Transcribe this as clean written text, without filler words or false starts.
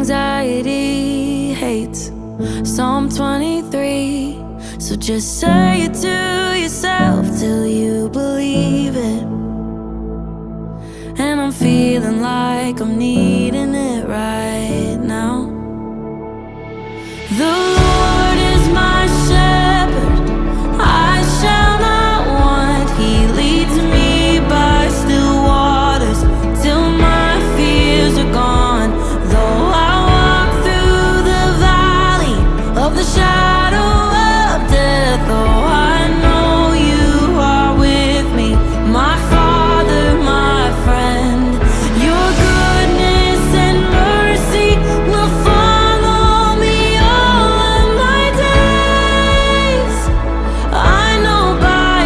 Anxiety hates Psalm 23. So just say it to yourself till you believe it. And I'm feeling like I'm needing it right now. The